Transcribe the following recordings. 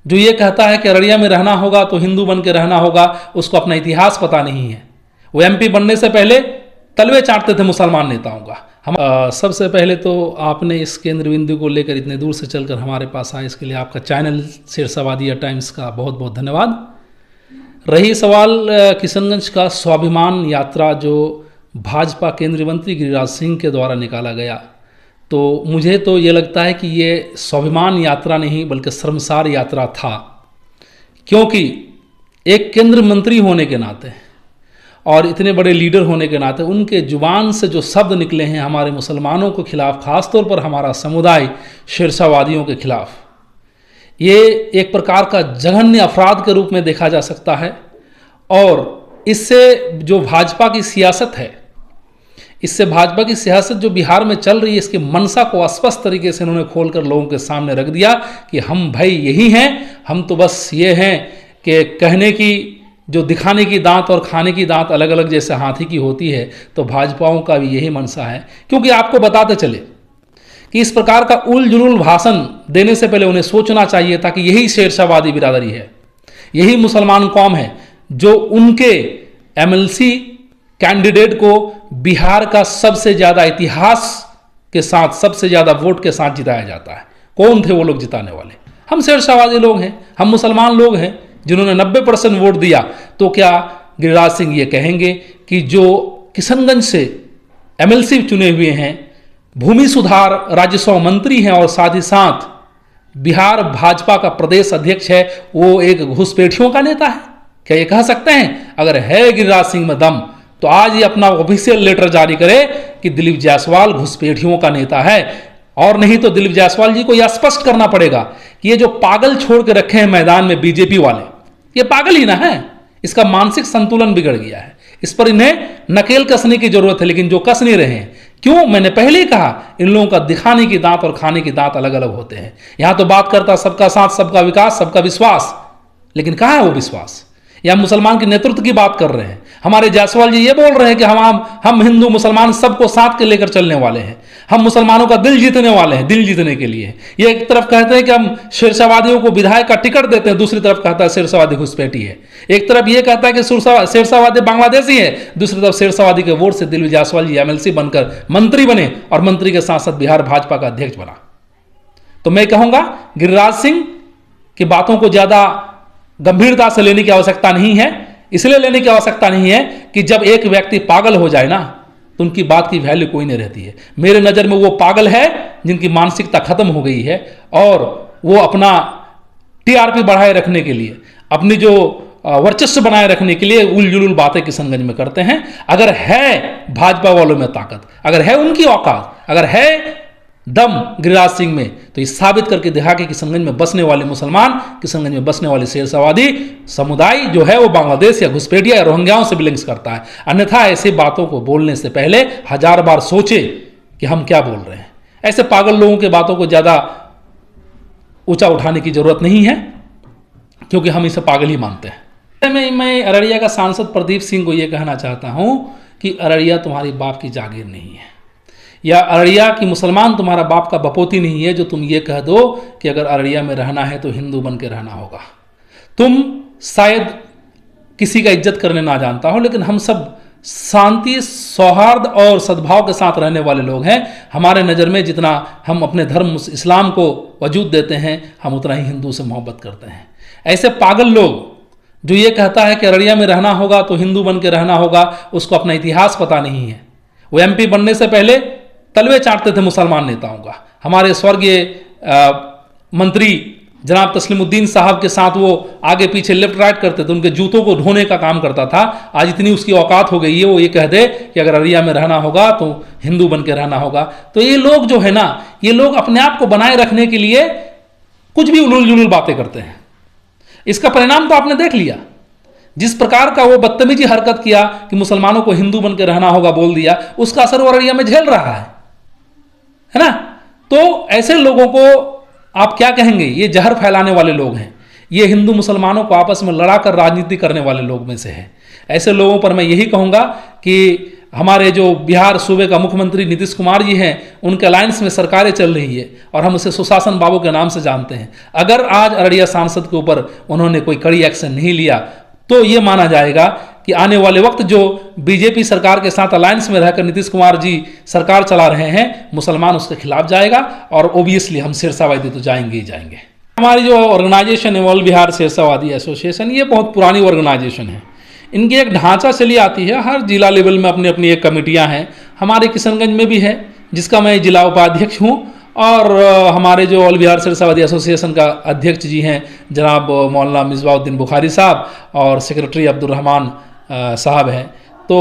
जो ये कहता है कि अररिया में रहना होगा तो हिंदू बन के रहना होगा, उसको अपना इतिहास पता नहीं है। वो एमपी बनने से पहले तलवे चाटते थे मुसलमान नेताओं का। हम सबसे पहले तो आपने इस केंद्र बिंदु को लेकर इतने दूर से चलकर हमारे पास आए, इसके लिए आपका चैनल शेरशाहवादिया टाइम्स का बहुत बहुत धन्यवाद। रही सवाल किशनगंज का स्वाभिमान यात्रा जो भाजपा केंद्रीय मंत्री गिरिराज सिंह के द्वारा निकाला गया, तो मुझे तो ये लगता है कि ये स्वाभिमान यात्रा नहीं बल्कि शर्मसार यात्रा था। क्योंकि एक केंद्र मंत्री होने के नाते और इतने बड़े लीडर होने के नाते उनके जुबान से जो शब्द निकले हैं हमारे मुसलमानों के खिलाफ, खासतौर पर हमारा समुदाय शेरशाहवादियों के खिलाफ, ये एक प्रकार का जघन्य अपराध के रूप में देखा जा सकता है। और इससे जो भाजपा की सियासत है, इससे भाजपा की सियासत जो बिहार में चल रही है, इसकी मंशा को स्पष्ट तरीके से इन्होंने खोलकर लोगों के सामने रख दिया कि हम भाई यही हैं, हम तो बस ये हैं कि कहने की, जो दिखाने की दांत और खाने की दांत अलग अलग जैसे हाथी की होती है, तो भाजपाओं का भी यही मंशा है। क्योंकि आपको बताते चले कि इस प्रकार का उल जुलूल भाषण देने से पहले उन्हें सोचना चाहिए था कि यही शेरशाहवादी बिरादरी है, यही मुसलमान कौम है जो उनके एमएलसी कैंडिडेट को बिहार का सबसे ज़्यादा इतिहास के साथ, सबसे ज़्यादा वोट के साथ जिताया जाता है। कौन थे वो लोग जिताने वाले? हम शेरशाहवादी लोग हैं, हम मुसलमान लोग हैं जिन्होंने 90% वोट दिया। तो क्या गिरिराज सिंह ये कहेंगे कि जो किशनगंज से एमएलसी चुने हुए हैं, भूमि सुधार राजस्व मंत्री हैं और साथ ही साथ बिहार भाजपा का प्रदेश अध्यक्ष है, वो एक घुसपैठियों का नेता है? क्या ये कह सकते हैं? अगर है गिरिराज सिंह में दम तो आज ये अपना ऑफिशियल लेटर जारी करे कि दिलीप जायसवाल घुसपैठियों का नेता है। और नहीं तो दिलीप जायसवाल जी को यह स्पष्ट करना पड़ेगा कि ये जो पागल छोड़ के रखे हैं मैदान में बीजेपी वाले, ये पागल ही ना है, इसका मानसिक संतुलन बिगड़ गया है। इस पर इन्हें नकेल कसने की जरूरत है, लेकिन जो कस नहीं रहे हैं। क्यों? मैंने पहले ही कहा, इन लोगों का दिखाने की दांत और खाने की दांत अलग अलग होते हैं। यहां तो बात करता सबका साथ, सबका विकास, सबका विश्वास, लेकिन कहां है वो विश्वास? या मुसलमान के नेतृत्व की बात कर रहे हैं। हमारे जायसवाल जी ये बोल रहे हैं कि हम हिंदू मुसलमान सबको साथ के लेकर चलने वाले हैं, हम मुसलमानों का दिल जीतने वाले हैं, दिल जीतने के लिए। ये एक तरफ कहते हैं कि हम शेरशाहवादियों को विधायक का टिकट देते हैं, दूसरी तरफ कहता है शेरशाहवादी घुसपैठी है। एक तरफ ये कहता है कि शेरशाहवादी बांग्लादेशी है, दूसरी तरफ शेरशाहवादी के वोट से दिलीप जायसवाल जी एमएलसी बनकर मंत्री बने और मंत्री के साथ साथ बिहार भाजपा का अध्यक्ष बना। तो मैं कहूंगा गिरिराज सिंह की बातों को ज्यादा गंभीरता से लेने की आवश्यकता नहीं है। इसलिए लेने की आवश्यकता नहीं है कि जब एक व्यक्ति पागल हो जाए ना, तो उनकी बात की वैल्यू कोई नहीं रहती है। मेरे नज़र में वो पागल है जिनकी मानसिकता खत्म हो गई है और वो अपना टीआरपी बढ़ाए रखने के लिए, अपनी जो वर्चस्व बनाए रखने के लिए उल जुलूल बातें किशनगंज में करते हैं। अगर है भाजपा वालों में ताकत, अगर है उनकी औकात, अगर है दम गिरिराज सिंह में, तो ये साबित करके दिखा कि किशनगंज में बसने वाले मुसलमान, किशनगंज में बसने वाले शेरशाहवादी समुदाय जो है वो बांग्लादेश या घुसपैठिया या रोहिंग्याओं से बिलोंग्स करता है। अन्यथा ऐसी बातों को बोलने से पहले 1000 बार सोचे कि हम क्या बोल रहे हैं। ऐसे पागल लोगों की बातों को ज़्यादा ऊंचा उठाने की जरूरत नहीं है, क्योंकि हम इसे पागल ही मानते हैं। मैं अररिया का सांसद प्रदीप सिंह को ये कहना चाहता हूँ कि अररिया तुम्हारी बाप की जागीर नहीं है, या अररिया की मुसलमान तुम्हारा बाप का बपोती नहीं है जो तुम ये कह दो कि अगर अररिया में रहना है तो हिंदू बन के रहना होगा। तुम शायद किसी का इज्जत करने ना जानता हो, लेकिन हम सब शांति, सौहार्द और सद्भाव के साथ रहने वाले लोग हैं। हमारे नज़र में जितना हम अपने धर्म इस्लाम को वजूद देते हैं, हम उतना ही हिंदू से मोहब्बत करते हैं। ऐसे पागल लोग जो ये कहता है कि अररिया में रहना होगा तो हिंदू बन के रहना होगा, उसको अपना इतिहास पता नहीं है। वो एमपी बनने से पहले तलवे चाटते थे मुसलमान नेताओं का। हमारे स्वर्गीय मंत्री जनाब तस्लीमुद्दीन साहब के साथ वो आगे पीछे लेफ्ट राइट करते थे, उनके जूतों को ढोने का काम करता था। आज इतनी उसकी औकात हो गई है, वो ये कह दे कि अगर अररिया में रहना होगा तो हिंदू बन के रहना होगा। तो ये लोग जो है ना, ये लोग अपने आप को बनाए रखने के लिए कुछ भी उलूल जुलूल बातें करते हैं। इसका परिणाम तो आपने देख लिया। जिस प्रकार का वो बदतमीजी हरकत किया कि मुसलमानों को हिंदू बन के रहना होगा बोल दिया, उसका असर वो अररिया में झेल रहा है ना। तो ऐसे लोगों को आप क्या कहेंगे? ये जहर फैलाने वाले लोग हैं, ये हिंदू मुसलमानों को आपस में लड़ाकर राजनीति करने वाले लोग में से है। ऐसे लोगों पर मैं यही कहूँगा कि हमारे जो बिहार सूबे का मुख्यमंत्री नीतीश कुमार जी हैं, उनके अलायंस में सरकारें चल रही है और हम उसे सुशासन बाबू के नाम से जानते हैं। अगर आज अररिया सांसद के ऊपर उन्होंने कोई कड़ी एक्शन नहीं लिया तो ये माना जाएगा कि आने वाले वक्त जो बीजेपी सरकार के साथ अलायंस में रहकर नीतीश कुमार जी सरकार चला रहे हैं, मुसलमान उसके खिलाफ जाएगा और ओबियसली हम शेरशाहवादी तो जाएंगे ही जाएंगे। हमारी जो ऑर्गेनाइजेशन है ऑल बिहार शेरशाहवादी एसोसिएशन, ये बहुत पुरानी ऑर्गेनाइजेशन है। इनकी एक ढांचा चली आती है, हर जिला लेवल में अपनी अपनी एक कमेटियां हैं। हमारे किशनगंज में भी है जिसका मैं जिला उपाध्यक्ष हूँ, और हमारे जो ऑल बिहार शेरशाहवादी एसोसिएशन का अध्यक्ष जी हैं जनाब मौलाना मिसबाउद्दीन बुखारी साहब, और सेक्रेटरी अब्दुल रहमान साहब हैं। तो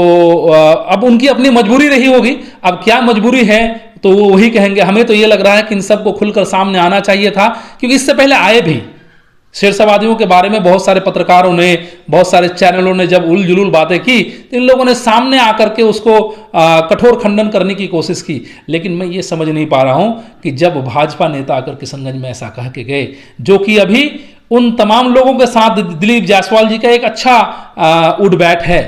अब उनकी अपनी मजबूरी रही होगी, अब क्या मजबूरी है तो वो वही कहेंगे। हमें तो ये लग रहा है कि इन सबको खुलकर सामने आना चाहिए था, क्योंकि इससे पहले आए भी शेरशाहवादियों के बारे में बहुत सारे पत्रकारों ने, बहुत सारे चैनलों ने जब उल जुलूल बातें की तो इन लोगों ने सामने आकर के उसको कठोर खंडन करने की कोशिश की। लेकिन मैं ये समझ नहीं पा रहा हूं कि जब भाजपा नेता आकर किशनगंज में ऐसा कह के गए, जो कि अभी उन तमाम लोगों के साथ दिलीप जायसवाल जी का एक अच्छा उठबैठ है,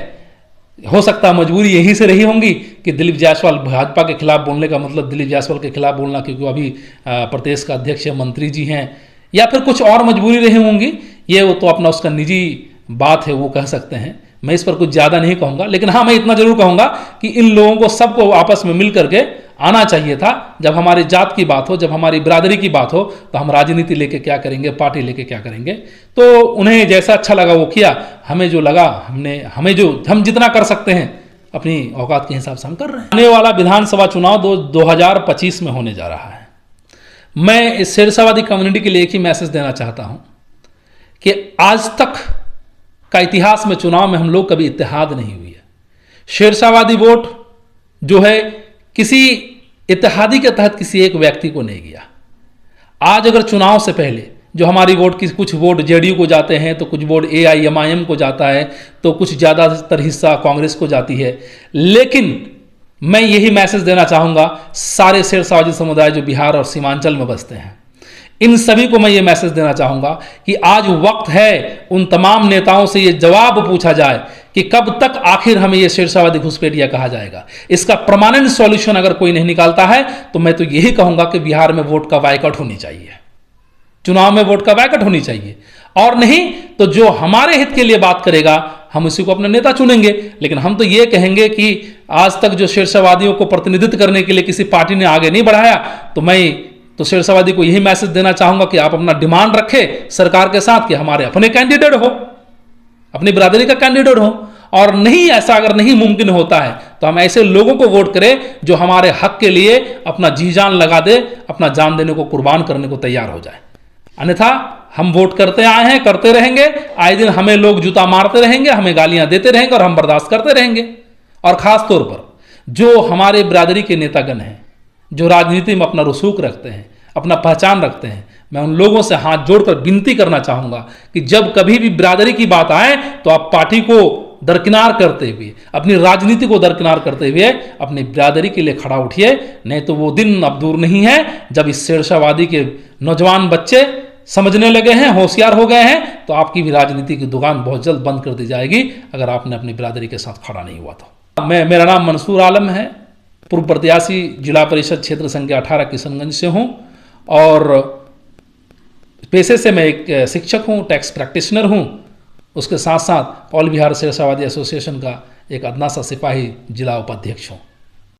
हो सकता है मजबूरी यहीं से रही होंगी कि दिलीप जायसवाल भाजपा के खिलाफ बोलने का मतलब दिलीप जायसवाल के खिलाफ बोलना, क्योंकि अभी प्रदेश का अध्यक्ष मंत्री जी हैं, या फिर कुछ और मजबूरी रही होंगी। ये वो तो अपना उसका निजी बात है, वो कह सकते हैं। मैं इस पर कुछ ज़्यादा नहीं कहूँगा, लेकिन हाँ मैं इतना जरूर कहूँगा कि इन लोगों को सबको आपस में मिल करके आना चाहिए था। जब हमारी जात की बात हो, जब हमारी बिरादरी की बात हो, तो हम राजनीति लेके क्या करेंगे, पार्टी लेके क्या करेंगे। तो उन्हें जैसा अच्छा लगा वो किया, हमें जो लगा हम जितना कर सकते हैं अपनी औकात के हिसाब से हम कर रहे हैं। आने वाला विधानसभा चुनाव 2025 में होने जा रहा है। मैं इस शेरशाहवादी कम्युनिटी के लिए एक ही मैसेज देना चाहता हूं कि आज तक का इतिहास में चुनाव में हम लोग कभी इत्तेहाद नहीं हुई है। शेरशाहवादी वोट जो है किसी इत्तेहादी के तहत किसी एक व्यक्ति को नहीं गया। आज अगर चुनाव से पहले जो हमारी वोट की कुछ वोट जेडीयू को जाते हैं, तो कुछ वोट एआईएमआईएम को जाता है, तो कुछ ज़्यादातर हिस्सा कांग्रेस को जाती है। लेकिन मैं यही मैसेज देना चाहूँगा सारे शेरशाहवादी समुदाय जो बिहार और सीमांचल में बसते हैं, इन सभी को मैं ये मैसेज देना चाहूँगा कि आज वक्त है उन तमाम नेताओं से ये जवाब पूछा जाए कि कब तक आखिर हमें ये शेरशाहवादी घुसपैठिया कहा जाएगा। इसका परमानेंट सॉल्यूशन अगर कोई नहीं निकालता है तो मैं तो यही कहूँगा कि बिहार में वोट का बायकॉट होनी चाहिए, चुनाव में वोट का बायकॉट होनी चाहिए, और नहीं तो जो हमारे हित के लिए बात करेगा हम उसी को अपना नेता चुनेंगे। लेकिन हम तो ये कहेंगे कि आज तक जो शेरशाहवादियों को प्रतिनिधित्व करने के लिए किसी पार्टी ने आगे नहीं बढ़ाया, तो मैं तो शेरशाहवादी को यही मैसेज देना चाहूंगा कि आप अपना डिमांड रखें सरकार के साथ कि हमारे अपने कैंडिडेट हो, अपनी बिरादरी का कैंडिडेट हो, और नहीं ऐसा अगर नहीं मुमकिन होता है तो हम ऐसे लोगों को वोट करें जो हमारे हक के लिए अपना जी जान लगा दे, अपना जान देने को कुर्बान करने को तैयार हो जाए। अन्यथा हम वोट करते आए हैं, करते रहेंगे, आए दिन हमें लोग जूता मारते रहेंगे, हमें गालियां देते रहेंगे और हम बर्दाश्त करते रहेंगे। और खास तौर पर जो हमारे बिरादरी के नेतागण हैं, जो राजनीति में अपना रसूख रखते हैं, अपना पहचान रखते हैं, मैं उन लोगों से हाथ जोड़कर विनती करना चाहूंगा कि जब कभी भी बिरादरी की बात आए तो आप पार्टी को दरकिनार करते हुए, अपनी राजनीति को दरकिनार करते हुए अपनी बिरादरी के लिए खड़ा उठिए। नहीं तो वो दिन अब दूर नहीं है जब इस शेरशाहवादी के नौजवान बच्चे समझने लगे हैं, होशियार हो गए हैं, तो आपकी भी राजनीति की दुकान बहुत जल्द बंद कर दी जाएगी अगर आपने अपनी बिरादरी के साथ खड़ा नहीं हुआ तो। मेरा नाम मंसूर आलम है, पूर्व प्रत्याशी जिला परिषद क्षेत्र संख्या 18 किशनगंज से हूँ, और पेशे से मैं एक शिक्षक हूँ, टैक्स प्रैक्टिशनर हूँ। उसके साथ साथ ऑल बिहार शेरशाहवादी एसोसिएशन का एक अदना सा सिपाही जिला उपाध्यक्ष हूँ।